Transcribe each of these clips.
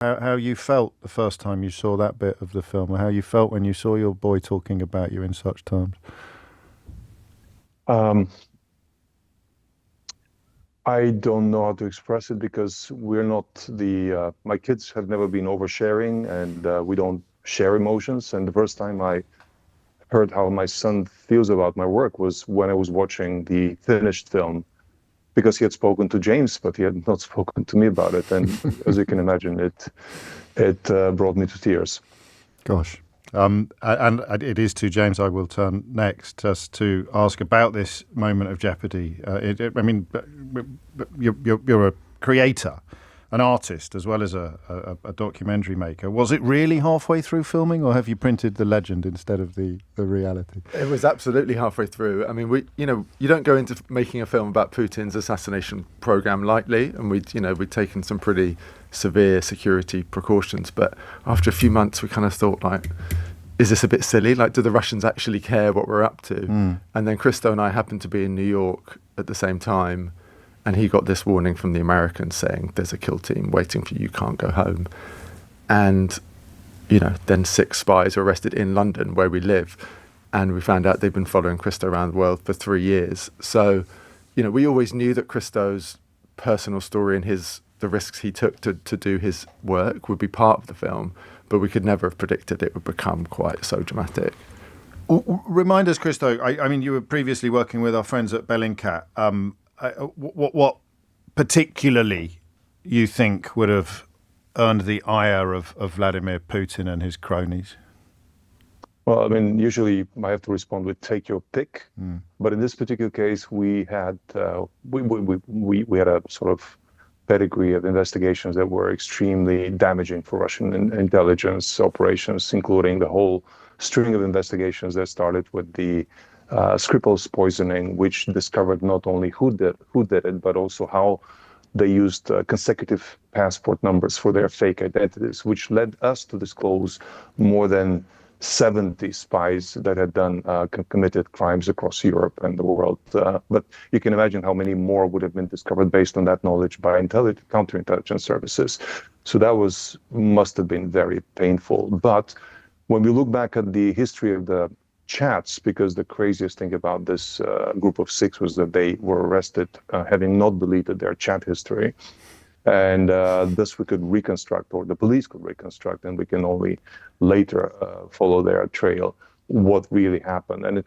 how you felt the first time you saw that bit of the film, or how you felt when you saw your boy talking about you in such terms? Um, I don't know how to express it because we're not my kids have never been oversharing and we don't share emotions. And the first time I heard how my son feels about my work was when I was watching the finished film because he had spoken to James, but he had not spoken to me about it. And as you can imagine, it brought me to tears. Gosh. And it is to James I will turn next, just to ask about this moment of jeopardy. I mean, you're a creator, an artist, as well as a documentary maker. Was it really halfway through filming, or have you printed the legend instead of the reality? It was absolutely halfway through. I mean, you don't go into making a film about Putin's assassination program lightly, and we'd taken some pretty severe security precautions. But after a few months, we kind of thought, like, is this a bit silly? Like, do the Russians actually care what we're up to? Mm. And then Christo and I happened to be in New York at the same time, and he got this warning from the Americans saying, there's a kill team waiting for you, can't go home. And, then 6 spies were arrested in London, where we live. And we found out they'd been following Christo around the world for 3 years. So, we always knew that Christo's personal story and the risks he took to do his work would be part of the film, but we could never have predicted it would become quite so dramatic. Remind us, Christo, I mean, you were previously working with our friends at Bellingcat. What particularly you think would have earned the ire of Vladimir Putin and his cronies? Well, I mean, usually I have to respond with take your pick. Mm. But in this particular case, we had we had a sort of pedigree of investigations that were extremely damaging for Russian intelligence operations, including the whole string of investigations that started with the Skripal's poisoning, which discovered not only who did it, but also how they used consecutive passport numbers for their fake identities, which led us to disclose more than 70 spies that had done committed crimes across Europe and the world. But you can imagine how many more would have been discovered based on that knowledge by counterintelligence services. So that must have been very painful. But when we look back at the history of the chats, because the craziest thing about this group of 6 was that they were arrested having not deleted their chat history. And this we could reconstruct, or the police could reconstruct, and we can only later follow their trail, what really happened. And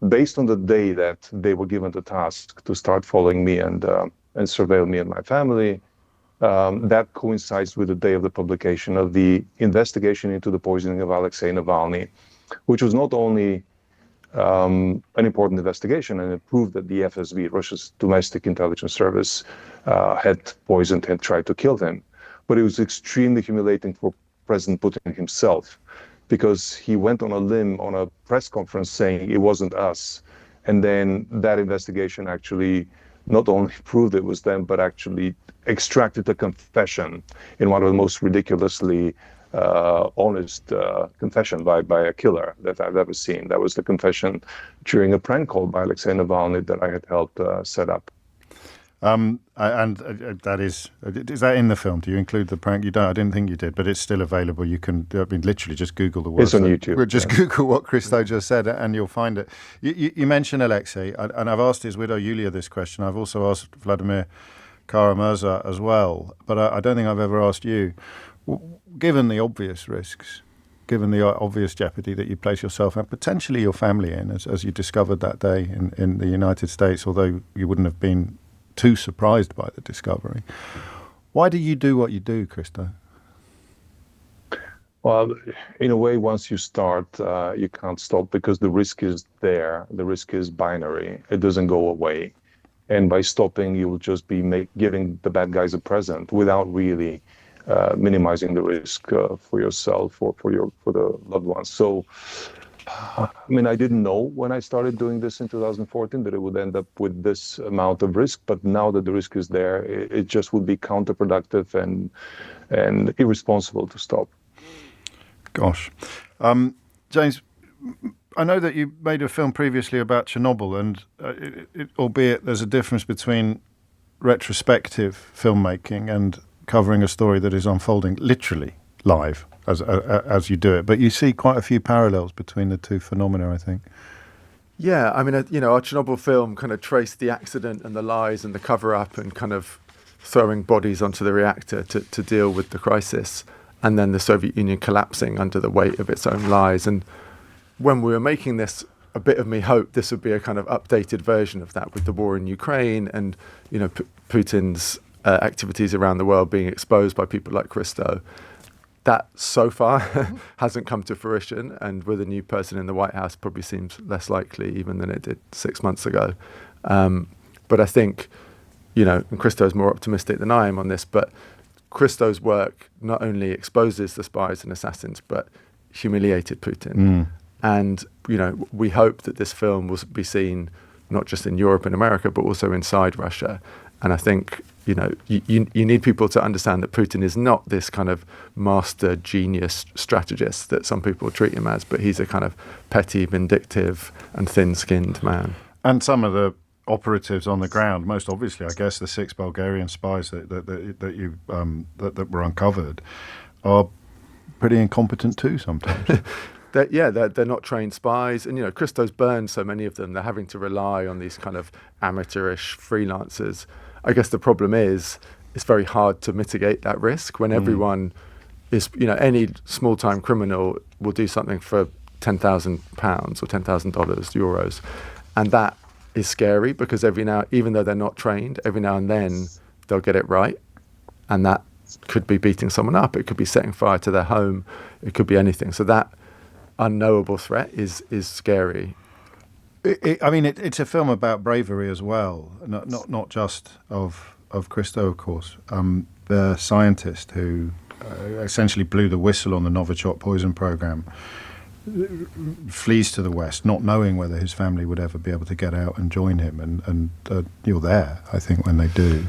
based on the day that they were given the task to start following me and surveil me and my family, that coincides with the day of the publication of the investigation into the poisoning of Alexei Navalny, which was not only an important investigation, and it proved that the FSB, Russia's domestic intelligence service, had tried to kill him. But it was extremely humiliating for President Putin himself, because he went on a limb on a press conference saying it wasn't us. And then that investigation actually not only proved it was them, but actually extracted a confession in one of the most ridiculously honest confession by a killer that I've ever seen. That was the confession during a prank call by Alexei Navalny that I had helped set up. And that is that in the film? Do you include the prank? You don't. I didn't think you did, but it's still available. You can, I mean, literally just Google the words. It's on YouTube. Just Google what Christo just said, and you'll find it. You mentioned Alexei, and I've asked his widow Yulia this question. I've also asked Vladimir Kara-Murza as well, but I don't think I've ever asked you. Given the obvious risks, given the obvious jeopardy that you place yourself and potentially your family in, as you discovered that day in the United States, although you wouldn't have been too surprised by the discovery, why do you do what you do, Christo? Well, in a way, once you start, you can't stop, because the risk is there. The risk is binary. It doesn't go away. And by stopping, you will just be giving the bad guys a present without really minimizing the risk for yourself or for the loved ones. So, I mean, I didn't know when I started doing this in 2014 that it would end up with this amount of risk. But now that the risk is there, it just would be counterproductive and irresponsible to stop. Gosh. James, I know that you made a film previously about Chernobyl, and albeit there's a difference between retrospective filmmaking and covering a story that is unfolding literally live as you do it. But you see quite a few parallels between the two phenomena, I think. Yeah, I mean, our Chernobyl film kind of traced the accident and the lies and the cover-up and kind of throwing bodies onto the reactor to deal with the crisis, and then the Soviet Union collapsing under the weight of its own lies. And when we were making this, a bit of me hoped this would be a kind of updated version of that, with the war in Ukraine and, Putin's activities around the world being exposed by people like Christo. That so far hasn't come to fruition, and with a new person in the White House probably seems less likely even than it did 6 months ago. But I think, and Christo's more optimistic than I am on this, but Christo's work not only exposes the spies and assassins, but humiliated Putin. And, we hope that this film will be seen not just in Europe and America, but also inside Russia. And I think, you need people to understand that Putin is not this kind of master genius strategist that some people treat him as, but he's a kind of petty, vindictive and thin-skinned man. And some of the operatives on the ground, most obviously, I guess, the 6 Bulgarian spies that were uncovered, are pretty incompetent too sometimes. They're not trained spies. And, Christo's burned so many of them. They're having to rely on these kind of amateurish freelancers. I guess the problem is it's very hard to mitigate that risk when everyone is, any small-time criminal will do something for £10,000 or $10,000, euros. And that is scary because even though they're not trained, every now and then they'll get it right. And that could be beating someone up. It could be setting fire to their home. It could be anything. So that unknowable threat is scary. It's a film about bravery as well, not just of Christo, of course. The scientist who essentially blew the whistle on the Novichok poison program flees to the West, not knowing whether his family would ever be able to get out and join him. And you're there, I think, when they do.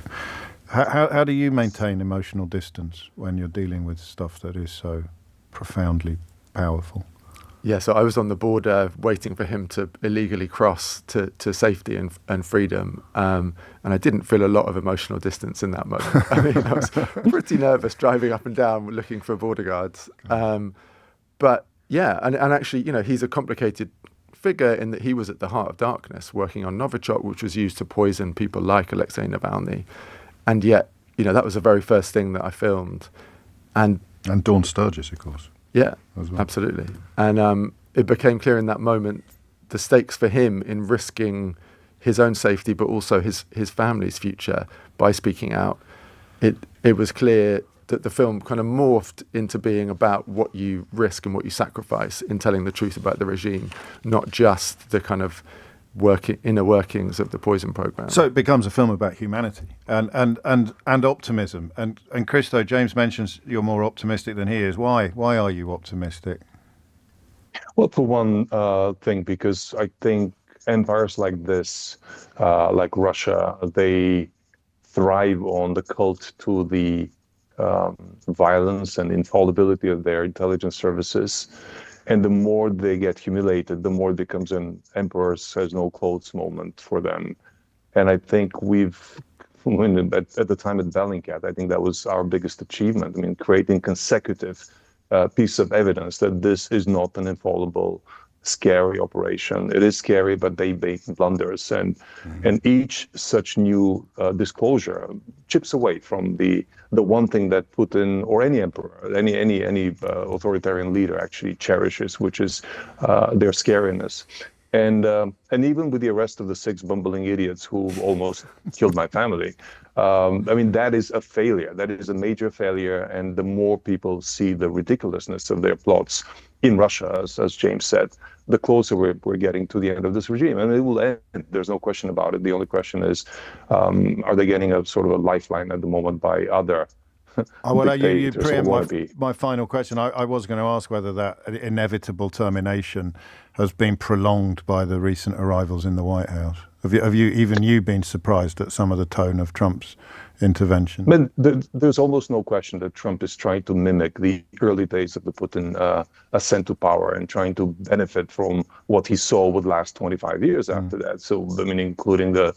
How do you maintain emotional distance when you're dealing with stuff that is so profoundly powerful? Yeah, so I was on the border waiting for him to illegally cross to safety and freedom. And I didn't feel a lot of emotional distance in that moment. I was pretty nervous driving up and down looking for border guards. But yeah, and actually, he's a complicated figure in that he was at the heart of darkness, working on Novichok, which was used to poison people like Alexei Navalny. And yet, that was the very first thing that I filmed. And Dawn Sturgis, of course. Yeah, well. Absolutely. And it became clear in that moment the stakes for him in risking his own safety, but also his family's future by speaking out. It was clear that the film kind of morphed into being about what you risk and what you sacrifice in telling the truth about the regime, not just the kind of inner workings of the poison program. So it becomes a film about humanity and optimism. And Christo, James mentions you're more optimistic than he is. Why are you optimistic? Well, for one thing, because I think empires like this, like Russia, they thrive on the cult to the violence and infallibility of their intelligence services. And the more they get humiliated, the more it becomes an emperor's has no clothes moment for them. And I think at the time at Bellingcat, I think that was our biggest achievement. I mean, creating consecutive piece of evidence that this is not an infallible, scary operation. It is scary, but they make blunders. And each such new disclosure chips away from the one thing that Putin or any emperor, any authoritarian leader actually cherishes, which is their scariness. And even with the arrest of the 6 bumbling idiots who almost killed my family, that is a failure. That is a major failure. And the more people see the ridiculousness of their plots in Russia, as James said, the closer we're getting to the end of this regime. And it will end. There's no question about it. The only question is, are they getting a sort of a lifeline at the moment by other you preempt my final question. I was going to ask whether that inevitable termination has been prolonged by the recent arrivals in the White House. Have you been surprised at some of the tone of Trump's intervention? But there's almost no question that Trump is trying to mimic the early days of the Putin ascent to power and trying to benefit from what he saw would last 25 years after that. So, including the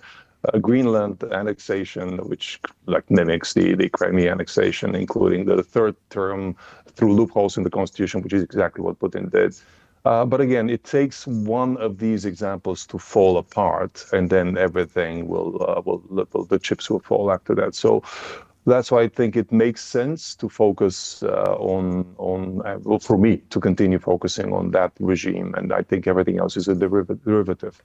Greenland annexation, which like mimics the Crimea annexation, including the third term through loopholes in the constitution, which is exactly what Putin did. But again, it takes one of these examples to fall apart, and then everything the chips will fall after that. So that's why I think it makes sense to focus for me to continue focusing on that regime, and I think everything else is a derivative.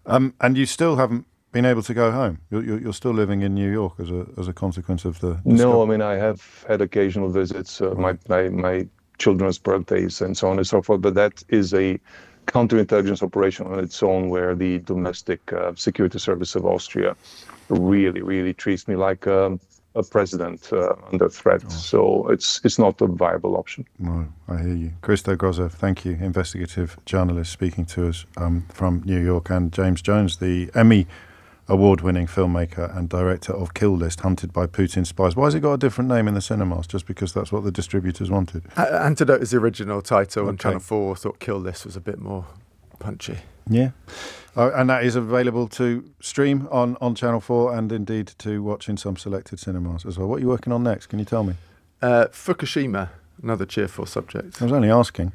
And you still haven't been able to go home. You're still living in New York as a consequence of the. No, I mean I have had occasional visits, my children's birthdays and so on and so forth, but that is a counterintelligence operation on its own, where the domestic security service of Austria really treats me like a president under threat. Oh. So it's not a viable option. No, I hear you. Christo Grozev, thank you, investigative journalist speaking to us from New York, and James Jones, the Emmy award-winning filmmaker and director of Kill List, Hunted by Putin's Spies. Why has it got a different name in the cinemas? Just because that's what the distributors wanted? Antidote is the original title, and Channel 4 thought Kill List was a bit more punchy. Yeah. And that is available to stream on Channel 4 and indeed to watch in some selected cinemas as well. What are you working on next? Can you tell me? Fukushima, another cheerful subject. I was only asking.